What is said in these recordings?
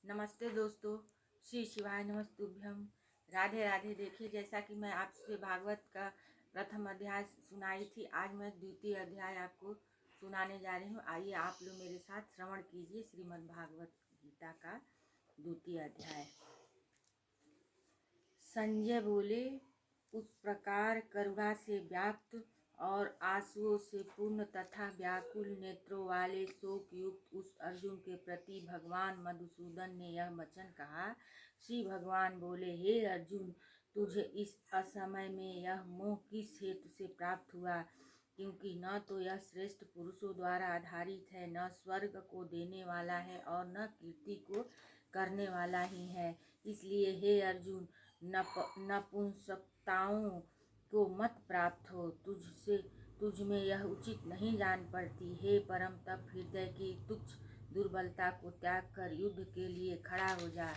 नमस्ते दोस्तों, श्री शिवाय नमस्तुभ्यम। राधे राधे। देखिए, जैसा कि मैं आपसे भागवत का प्रथम अध्याय सुनाई थी, आज मैं द्वितीय अध्याय आपको सुनाने जा रही हूँ। आइए आप लोग मेरे साथ श्रवण कीजिए श्रीमद् भागवत गीता का द्वितीय अध्याय। संजय बोले, उस प्रकार करुणा से व्याप्त और आंसुओं से पूर्ण तथा व्याकुल नेत्रों वाले शोक युक्त उस अर्जुन के प्रति भगवान मधुसूदन ने यह वचन कहा। श्री भगवान बोले, हे अर्जुन, तुझे इस असमय में यह मोह किस हेतु से प्राप्त हुआ? क्योंकि न तो यह श्रेष्ठ पुरुषों द्वारा आधारित है, न स्वर्ग को देने वाला है और न कीर्ति को करने वाला ही है। इसलिए हे अर्जुन, नपुंसकताओं को मत प्राप्त हो। तुझ में यह उचित नहीं जान पड़ती। हे परम तप हृदय की तुच्छ दुर्बलता को त्याग कर युद्ध के लिए खड़ा हो जा।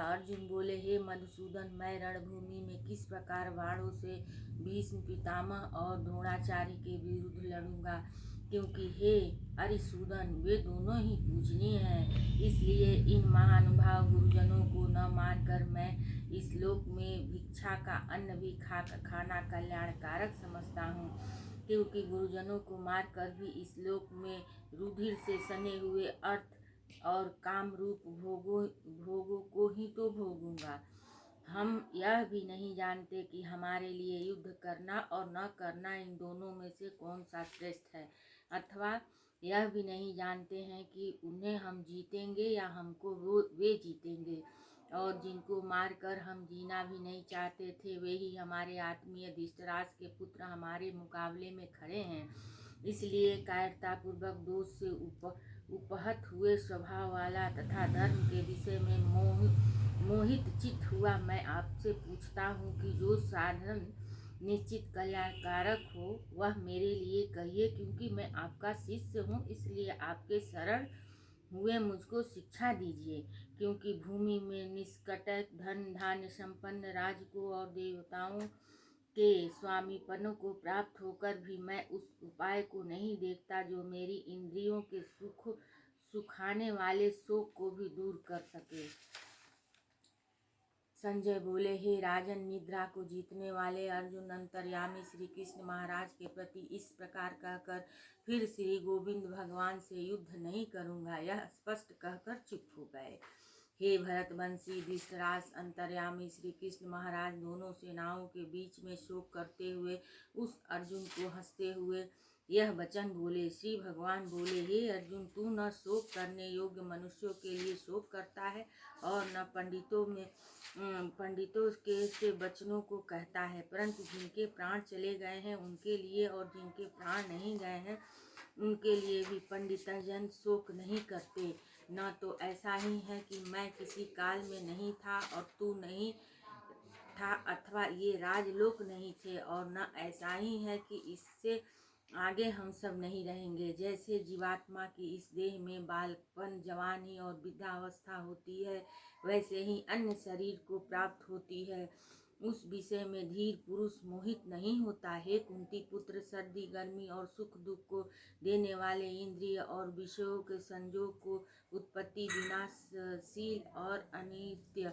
अर्जुन बोले, हे मधुसूदन, मैं रणभूमि में किस प्रकार बाणों से भीष्म पितामह और द्रोणाचार्य के विरुद्ध लड़ूंगा? क्योंकि हे अरिसूदन, वे दोनों ही पूजनीय हैं। इसलिए इन महानुभाव गुरुजनों को न मानकर मैं इस लोक में भिक्षा का अन्न भी खाना कल्याणकारक समझता हूँ। क्योंकि गुरुजनों को मारकर भी इस लोक में रुधिर से सने हुए अर्थ और काम रूप भोगों को ही तो भोगूंगा। हम यह भी नहीं जानते कि हमारे लिए युद्ध करना और न करना, इन दोनों में से कौन सा श्रेष्ठ है। अथवा यह भी नहीं जानते हैं कि उन्हें हम जीतेंगे या हमको वे जीतेंगे। और जिनको मारकर हम जीना भी नहीं चाहते थे, वे ही हमारे आत्मीय धृतराष्ट्र के पुत्र हमारे मुकाबले में खड़े हैं। इसलिए कायरतापूर्वक दोष से उपहत हुए स्वभाव वाला तथा धर्म के विषय में मोहित चित्त हुआ मैं आपसे पूछता हूँ कि जो साधन निश्चित कल्याणकारक हो वह मेरे लिए कहिए। क्योंकि मैं आपका शिष्य हूँ, इसलिए आपके शरण हुए मुझको शिक्षा दीजिए। क्योंकि भूमि में निष्कटक धन धान्य संपन्न राज को और देवताओं के स्वामीपन को प्राप्त होकर भी मैं उस उपाय को नहीं देखता जो मेरी इंद्रियों के सुखाने वाले शोक को भी दूर कर सके। संजय बोले, हे राजन, निद्रा को जीतने वाले अर्जुन, अंतर्यामी श्री कृष्ण महाराज के प्रति इस प्रकार कहकर फिर श्री गोविंद भगवान से युद्ध नहीं करूँगा, यह स्पष्ट कहकर चुप हो गए। हे भरतवंशी धृतराष्ट्र, अंतर्यामी श्री कृष्ण महाराज दोनों सेनाओं के बीच में शोक करते हुए उस अर्जुन को हंसते हुए यह वचन बोले। श्री भगवान बोले, हे अर्जुन, तू न शोक करने योग्य मनुष्यों के लिए शोक करता है और न पंडितों के से वचनों को कहता है, परंतु जिनके प्राण चले गए हैं उनके लिए और जिनके प्राण नहीं गए हैं उनके लिए भी पंडितजन शोक नहीं करते। न तो ऐसा ही है कि मैं किसी काल में नहीं था और तू नहीं था, अथवा ये राजलोक नहीं थे, और न ऐसा ही है कि इससे आगे हम सब नहीं रहेंगे। जैसे जीवात्मा की इस देह में बालपन, जवानी और वृद्धावस्था होती है, वैसे ही अन्य शरीर को प्राप्त होती है, उस विषय में धीर पुरुष मोहित नहीं होता। हे कुंती पुत्र, सर्दी गर्मी और सुख दुख को देने वाले इंद्रिय और विषयों के संयोग को उत्पत्ति विनाशशील और अनित्य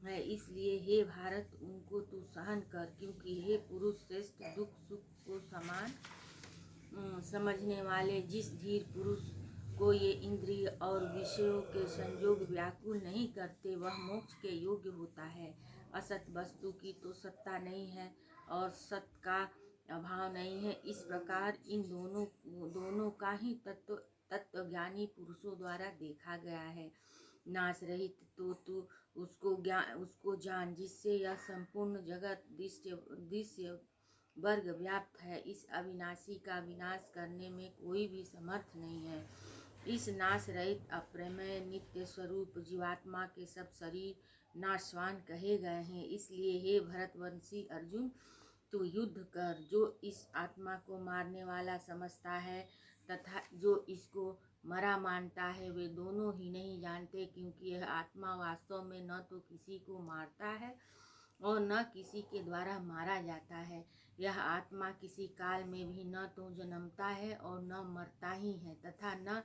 है। इसलिए हे भारत, उनको तू सहन कर। क्योंकि हे पुरुष श्रेष्ठ, दुख सुख को समान समझने वाले जिस धीर पुरुष को ये इंद्रिय और विषयों के संयोग व्याकुल नहीं करते, वह मोक्ष के योग्य होता है। असत वस्तु की तो सत्ता नहीं है और सत का अभाव नहीं है। इस प्रकार इन दोनों का ही तत्वज्ञानी पुरुषों द्वारा देखा गया है। नाश रहित तो तू उसको जान, जिससे यह संपूर्ण जगत दृश्य वर्ग व्याप्त है। इस अविनाशी का विनाश करने में कोई भी समर्थ नहीं है। इस नाश रहित अप्रमेय नित्य स्वरूप जीवात्मा के सब शरीर नाशवान कहे गए हैं। इसलिए हे भरतवंशी अर्जुन, तू युद्ध कर। जो इस आत्मा को मारने वाला समझता है तथा जो इसको मरा मानता है, वे दोनों ही नहीं जानते। क्योंकि यह आत्मा वास्तव में न तो किसी को मारता है और न किसी के द्वारा मारा जाता है। यह आत्मा किसी काल में भी न तो जन्मता है और न मरता ही है, तथा न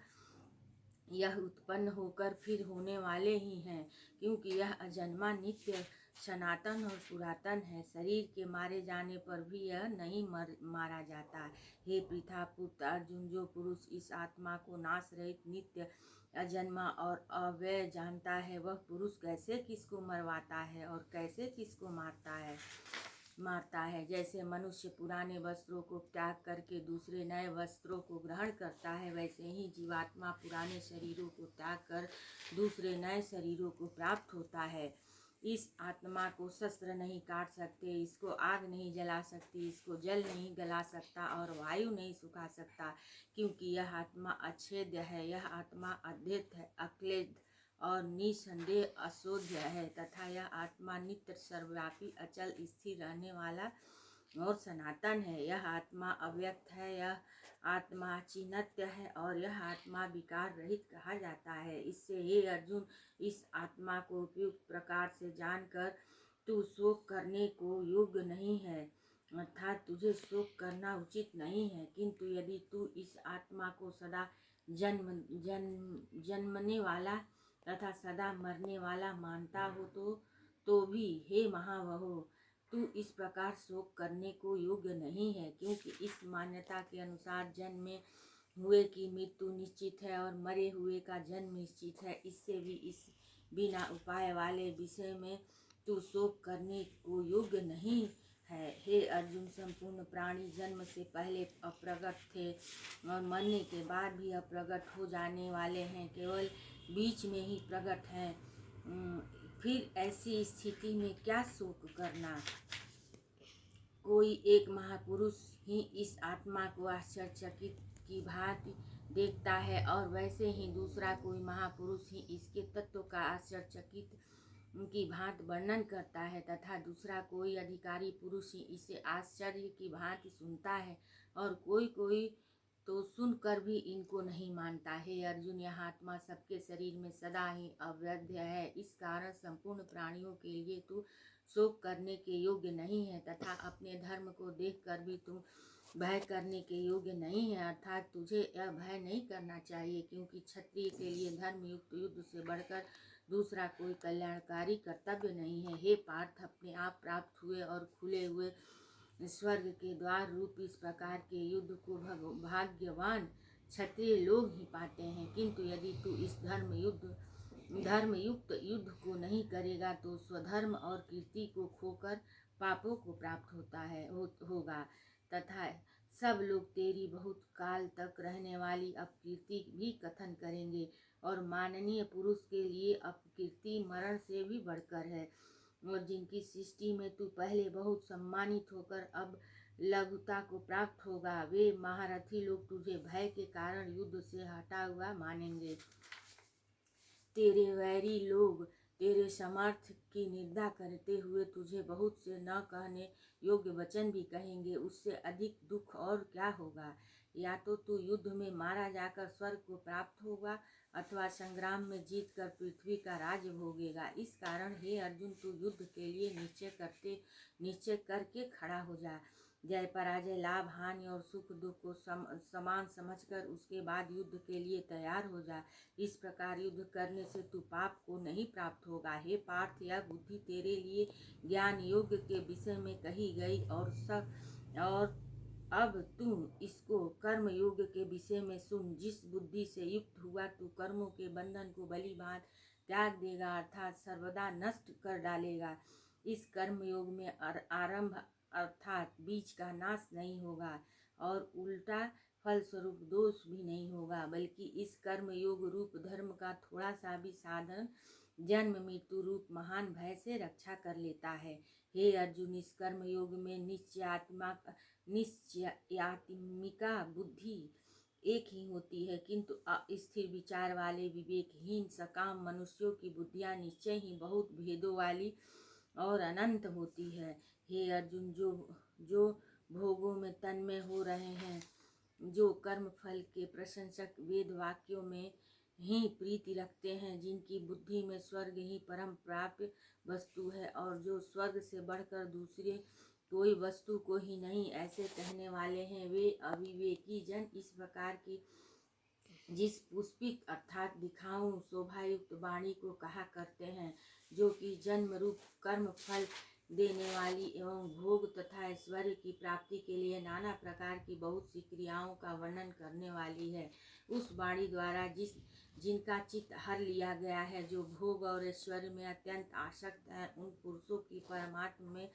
यह उत्पन्न होकर फिर होने वाले ही हैं, क्योंकि यह अजन्मा नित्य सनातन और पुरातन है। शरीर के मारे जाने पर भी यह नहीं मारा जाता। हे पृथा पुत्र अर्जुन, जो पुरुष इस आत्मा को नाश रहित नित्य अजन्मा और अव्यय जानता है, वह पुरुष कैसे किसको मरवाता है और कैसे किसको मारता है। जैसे मनुष्य पुराने वस्त्रों को त्याग करके दूसरे नए वस्त्रों को ग्रहण करता है, वैसे ही जीवात्मा पुराने शरीरों को त्याग कर दूसरे नए शरीरों को प्राप्त होता है। इस आत्मा को शस्त्र नहीं काट सकते, इसको आग नहीं जला सकती, इसको जल नहीं गला सकता और वायु नहीं सुखा सकता, क्योंकि यह आत्मा अछेद्य है। यह आत्मा अद्वैत है, अक्लेद और निसंदेह अशोध्य है, तथा यह आत्मा नित्य सर्वव्यापी अचल स्थिर रहने वाला और सनातन है। यह आत्मा अव्यक्त है, यह आत्मा चिन्त्य है और यह आत्मा विकार रहित कहा जाता है। इससे हे अर्जुन, इस आत्मा को उपयुक्त प्रकार से जानकर तू शोक करने को योग्य नहीं है, अर्थात तुझे शोक करना उचित नहीं है। किंतु यदि तू इस आत्मा को सदा जन्मने वाला तथा सदा मरने वाला मानता हो तो भी हे महाबाहो, तू इस प्रकार शोक करने को योग्य नहीं है, क्योंकि इस मान्यता के अनुसार जन्मे हुए की मृत्यु निश्चित है और मरे हुए का जन्म निश्चित है। इससे भी इस बिना उपाय वाले विषय में तू शोक करने को योग्य नहीं है। हे अर्जुन, संपूर्ण प्राणी जन्म से पहले अप्रगट थे और मरने के बाद भी अप्रगट हो जाने वाले हैं, केवल बीच में ही प्रकट हैं। फिर ऐसी स्थिति में क्या शोक करना। कोई एक महापुरुष ही इस आत्मा को आश्चर्यचकित की भांति देखता है और वैसे ही दूसरा कोई महापुरुष ही इसके तत्व का आश्चर्यचकित की भांति वर्णन करता है, तथा दूसरा कोई अधिकारी पुरुष ही इसे आश्चर्य की भांति सुनता है और कोई तो सुनकर भी इनको नहीं मानता। हे अर्जुन, यह आत्मा सबके शरीर में सदा ही अवैध है, इस कारण संपूर्ण प्राणियों के लिए तू शोक करने के योग्य नहीं है, तथा अपने धर्म को देखकर भी तुम भय करने के योग्य नहीं है, अर्थात तुझे यह भय नहीं करना चाहिए, क्योंकि क्षत्रिय के लिए धर्म युक्त युद्ध से बढ़कर दूसरा कोई कल्याणकारी कर्तव्य नहीं है। हे पार्थ, अपने आप प्राप्त हुए और खुले हुए स्वर्ग के द्वार रूप इस प्रकार के युद्ध को भाग्यवान क्षत्रिय लोग ही पाते हैं, किंतु यदि तू इस धर्मयुक्त युद्ध को नहीं करेगा तो स्वधर्म और कीर्ति को खोकर पापों को प्राप्त होगा, तथा सब लोग तेरी बहुत काल तक रहने वाली अपकीर्ति भी कथन करेंगे, और माननीय पुरुष के लिए अपकीर्ति मरण से भी बढ़कर है। और जिनकी सृष्टि में तू पहले बहुत सम्मानित होकर अब लघुता को प्राप्त होगा, वे महारथी लोग तुझे भय के कारण युद्ध से हटा हुआ मानेंगे। तेरे वैरी लोग तेरे सामर्थ्य की निंदा करते हुए तुझे बहुत से न कहने योग्य वचन भी कहेंगे। उससे अधिक दुख और क्या होगा। या तो तू युद्ध में मारा जाकर स्वर्ग को प्राप्त होगा, अथवा संग्राम में जीत कर पृथ्वी का राज्य भोगेगा। इस कारण हे अर्जुन, तू युद्ध के लिए निश्चय करके खड़ा हो जा। जय पराजय, लाभ हानि और सुख दुख को समान समझकर उसके बाद युद्ध के लिए तैयार हो जा। इस प्रकार युद्ध करने से तू पाप को नहीं प्राप्त होगा। हे पार्थ, यह बुद्धि तेरे लिए ज्ञान योग के विषय में कही गई और अब तू इसको कर्म योग के विषय में सुन। जिस बुद्धि से युक्त हुआ तू कर्मों के बंधन को भली भांति त्याग देगा, अर्थात सर्वदा नष्ट कर डालेगा। इस कर्म योग में आरंभ अर्थात बीज का नाश नहीं होगा और उल्टा फलस्वरूप दोष भी नहीं होगा, बल्कि इस कर्म योग रूप धर्म का थोड़ा सा भी साधन जन्म मृत्यु रूप महान भय से रक्षा कर लेता है। हे अर्जुन, इस कर्म योग में निश्चयात्मिका बुद्धि एक ही होती है, किंतु अस्थिर विचार वाले विवेकहीन सकाम मनुष्यों की बुद्धियां निश्चय ही बहुत भेदों वाली और अनंत होती है। हे अर्जुन, जो भोगों में तन्मय हो रहे हैं, जो कर्म फल के प्रशंसक वेद वाक्यों में ही प्रीति रखते हैं, जिनकी बुद्धि में स्वर्ग ही परम प्राप्य वस्तु है और जो स्वर्ग से बढ़कर दूसरे कोई वस्तु को ही नहीं ऐसे कहने वाले हैं, वे अविवेकी जन इस प्रकार की जिस पुष्पित अर्थात दिखाऊं शोभायुक्त वाणी को कहा करते हैं, जो कि जन्म रूप कर्म फल देने वाली एवं भोग तथा ऐश्वर्य की प्राप्ति के लिए नाना प्रकार की बहुत सी क्रियाओं का वर्णन करने वाली है। उस वाणी द्वारा जिनका चित्त हर लिया गया है, जो भोग और ऐश्वर्य में अत्यंत आसक्त है, उन पुरुषों की परमात्मा में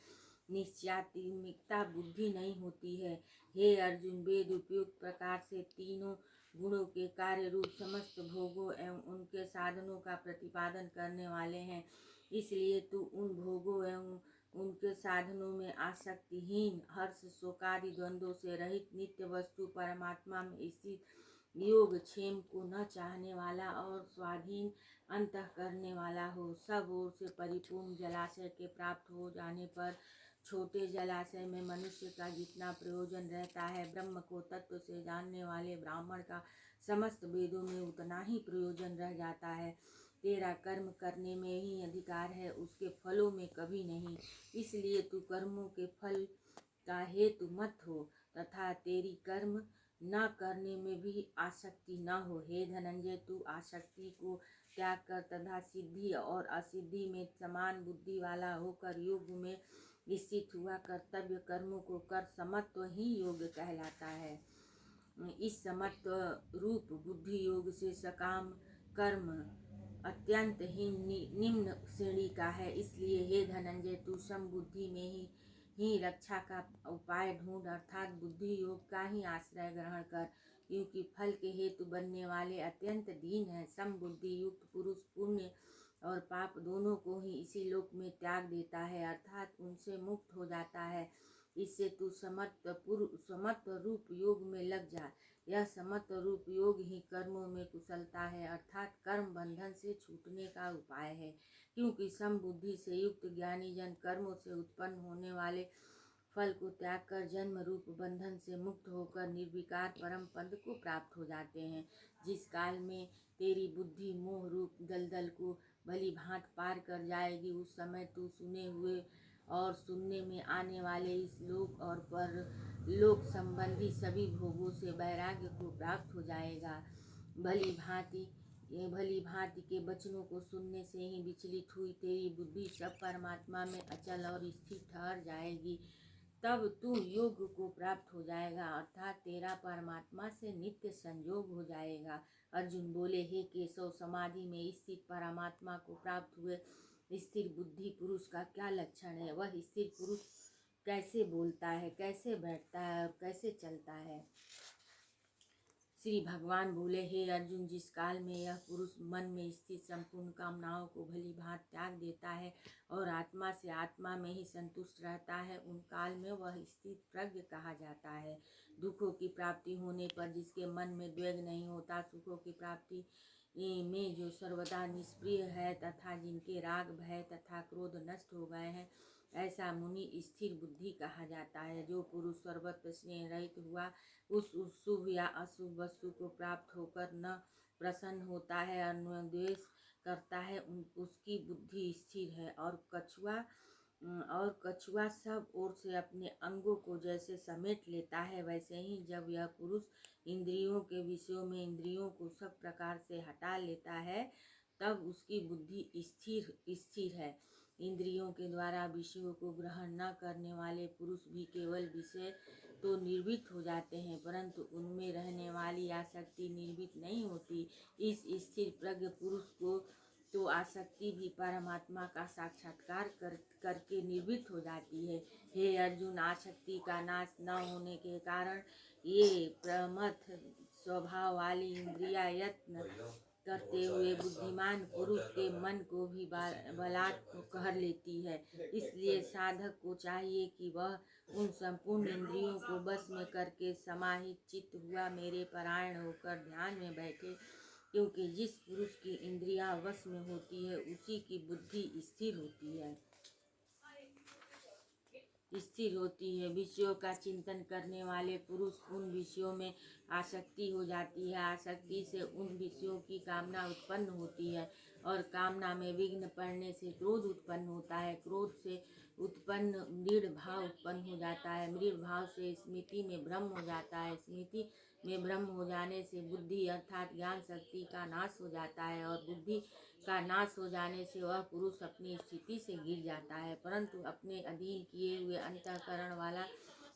निश्चयात्मिकता बुद्धि नहीं होती है। हे अर्जुन, वेद उपयुक्त प्रकार से तीनों गुणों के कार्य रूप समस्त भोगों एवं उनके साधनों का प्रतिपादन करने वाले हैं। इसलिए तू उन भोगों एवं उनके साधनों में आसक्तिहीन, हर्ष शोकादि द्वंद्वों से रहित नित्य वस्तु परमात्मा में स्थित योग क्षेम को न चाहने वाला और स्वाधीन अंतः करने वाला हो। सब ओर से परिपूर्ण जलाशय के प्राप्त हो जाने पर छोटे जलाशय में मनुष्य का जितना प्रयोजन रहता है, ब्रह्म को तत्व से जानने वाले ब्राह्मण का समस्त वेदों में उतना ही प्रयोजन रह जाता है। तेरा कर्म करने में ही अधिकार है, उसके फलों में कभी नहीं। इसलिए तू कर्मों के फल का हेतु मत हो तथा तेरी कर्म न करने में भी आसक्ति न हो। हे धनंजय, तू आसक्ति को त्याग कर तथा सिद्धि और असिद्धि में समान बुद्धि वाला होकर योग में स्थित हुआ कर्तव्य कर्मों को कर। समत्व ही योग कहलाता है। इस समत्व रूप बुद्धि योग से सकाम कर्म अत्यंत ही निम्न श्रेणी का है। इसलिए हे धनंजय, तू सम बुद्धि में ही रक्षा का उपाय ढूंढ, अर्थात बुद्धि योग का ही आश्रय ग्रहण कर, क्योंकि फल के हेतु बनने वाले अत्यंत दीन है। सम बुद्धि युक्त पुरुष पुण्य और पाप दोनों को ही इसी लोक में त्याग देता है, अर्थात उनसे मुक्त हो जाता है। इससे तू समत्व रूप योग में लग जा। यह समत्व रूप योग ही कर्मों में कुशलता है, अर्थात कर्म बंधन से छूटने का उपाय है। क्योंकि सम बुद्धि से युक्त ज्ञानी जन कर्मों से उत्पन्न होने वाले फल को त्याग कर जन्म रूप बंधन से मुक्त होकर निर्विकार परम पद को प्राप्त हो जाते हैं। जिस काल में तेरी बुद्धि मोह रूप दलदल को भली भांत पार कर जाएगी, उस समय तू सुने हुए और सुनने में आने वाले इस लोक और पर लोक संबंधी सभी भोगों से वैराग्य को प्राप्त हो जाएगा। भली भांति के वचनों को सुनने से ही विचलित हुई तेरी बुद्धि सब परमात्मा में अचल और स्थिर ठहर जाएगी। तब तू योग को प्राप्त हो जाएगा, अर्थात तेरा परमात्मा से नित्य संयोग हो जाएगा। अर्जुन बोले, हे केशव, समाधि में स्थित परमात्मा को प्राप्त हुए स्थिर बुद्धि पुरुष का क्या लक्षण है? वह स्थिर पुरुष कैसे बोलता है, कैसे बैठता है और कैसे चलता है? श्री भगवान बोले, हे अर्जुन, जिस काल में यह पुरुष मन में स्थित संपूर्ण कामनाओं को भली भांति त्याग देता है और आत्मा से आत्मा में ही संतुष्ट रहता है, उन काल में वह स्थित प्रज्ञ कहा जाता है। दुखों की प्राप्ति होने पर जिसके मन में द्वेग नहीं होता, सुखों की प्राप्ति में जो सर्वदा निष्प्रिय है तथा जिनके राग भय तथा क्रोध नष्ट हो गए हैं, ऐसा मुनि स्थिर बुद्धि कहा जाता है। जो पुरुष सर्वत्र स्नेह रहित हुआ उस शुभ या अशुभ वस्तु को प्राप्त होकर न प्रसन्न होता है और न द्वेष करता है, उसकी बुद्धि स्थिर है। और कछुआ सब ओर से अपने अंगों को जैसे समेट लेता है, वैसे ही जब यह पुरुष इंद्रियों के विषयों में इंद्रियों को सब प्रकार से हटा लेता है, तब उसकी बुद्धि स्थिर है। इंद्रियों के द्वारा विषयों को ग्रहण न करने वाले पुरुष भी केवल विषय तो निर्भीत हो जाते हैं, परंतु उनमें रहने वाली आसक्ति निर्भीत नहीं होती। इस स्थिर प्रज्ञ पुरुष को तो आसक्ति भी परमात्मा का साक्षात्कार करके निर्भीत हो जाती है। हे अर्जुन, आसक्ति का नाश न होने के कारण ये प्रमथ स्वभाव वाली इंद्रिया यत्न करते हुए बुद्धिमान पुरुष के मन को भी बलात् कर लेती है। इसलिए साधक को चाहिए कि वह उन संपूर्ण इंद्रियों को बस में करके समाहित चित्त हुआ मेरे परायण होकर ध्यान में बैठे, क्योंकि जिस पुरुष की इंद्रियां वश में होती है उसी की बुद्धि स्थिर होती है। विषयों का चिंतन करने वाले पुरुष उन विषयों में आसक्ति हो जाती है। आसक्ति से उन विषयों की कामना उत्पन्न होती है और कामना में विघ्न पड़ने से क्रोध उत्पन्न होता है। क्रोध से उत्पन्न मृड भाव उत्पन्न हो जाता है। मृड भाव से स्मृति में भ्रम हो जाता है। स्मृति में ब्रह्म हो जाने से बुद्धि अर्थात ज्ञान शक्ति का नाश हो जाता है और बुद्धि का नाश हो जाने से वह पुरुष अपनी स्थिति से गिर जाता है। परंतु अपने अधीन किए हुए अंतःकरण वाला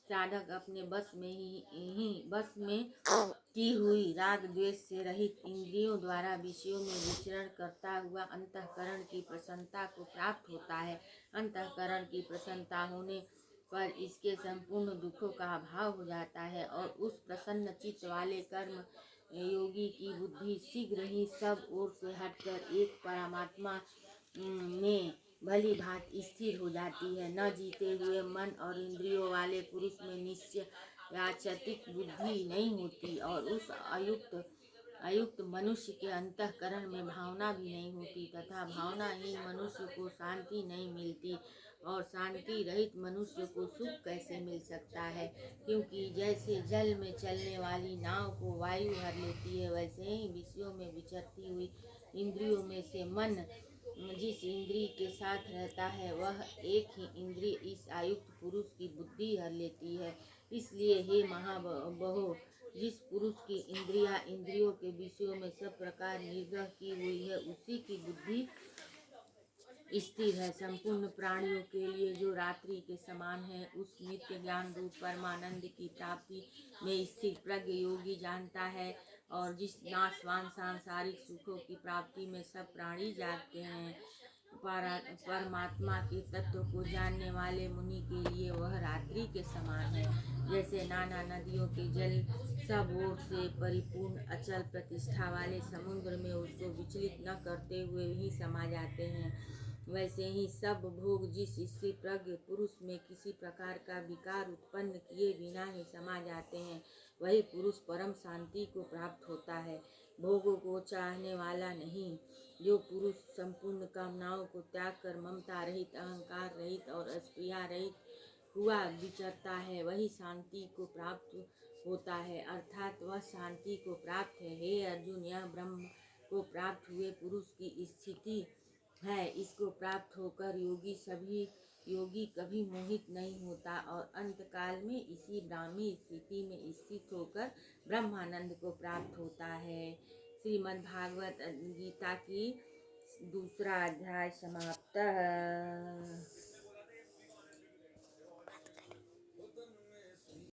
साधक अपने बस में की हुई राग द्वेष से रहित इंद्रियों द्वारा विषयों में विचरण करता हुआ अंतःकरण की प्रसन्नता को प्राप्त होता है। अंतःकरण की प्रसन्नता होने पर इसके संपूर्ण दुखों का अभाव हो जाता है और उस प्रसन्न चित्त वाले कर्म योगी की बुद्धि शीघ्र ही सब ओर से हटकर एक परमात्मा में भली भांति स्थिर हो जाती है। न जीते हुए मन और इंद्रियों वाले पुरुष में निश्चय या चतिक बुद्धि नहीं होती और उस अयुक्त मनुष्य के अंतःकरण में भावना भी नहीं होती तथा भावनाहीन मनुष्य को शांति नहीं मिलती और शांति रहित मनुष्य को सुख कैसे मिल सकता है, क्योंकि जैसे जल में चलने वाली नाव को वायु भर लेती है वैसे ही विषयों में विचरती हुई इंद्रियों में से मन जिस इंद्रिय के साथ रहता है वह एक ही इंद्रिय इस आयुक्त पुरुष की बुद्धि हर लेती है। इसलिए हे महाबहो, जिस पुरुष की इंद्रियों के विषयों में सब प्रकार निग्रह की हुई है उसी की बुद्धि स्थिर है। संपूर्ण प्राणियों के लिए जो रात्रि के समान है उस नित्य ज्ञान रूप परमानंद की प्राप्ति में स्थिर प्रज्ञ योगी जानता है और जिस नाशवान सांसारिक सुखों की प्राप्ति में सब प्राणी जागते हैं। परमात्मा के तत्व को जानने वाले मुनि के लिए वह रात्रि के समान है। जैसे नाना नदियों के जल सब ओर से परिपूर्ण अचल प्रतिष्ठा वाले समुद्र में उसको विचलित न करते हुए ही समा जाते हैं, वैसे ही सब भोग जिस स्थिर प्रज्ञ पुरुष में किसी प्रकार का विकार उत्पन्न किए बिना ही समा जाते हैं, वही पुरुष परम शांति को प्राप्त होता है। भोगों को चाहने वाला नहीं, जो पुरुष संपूर्ण कामनाओं को त्याग कर ममता रहित, अहंकार रहित और अस्पृहा रहित हुआ विचरता है, वही शांति को प्राप्त होता है, अर्थात वह शांति को प्राप्त है। हे अर्जुन, यह ब्रह्म को प्राप्त हुए पुरुष की स्थिति है। इसको प्राप्त होकर योगी कभी मोहित नहीं होता और अंतकाल में इसी ब्राह्मी स्थिति में स्थित होकर ब्रह्मानंद को प्राप्त होता है। श्रीमद् भागवत गीता की 2 अध्याय समाप्त।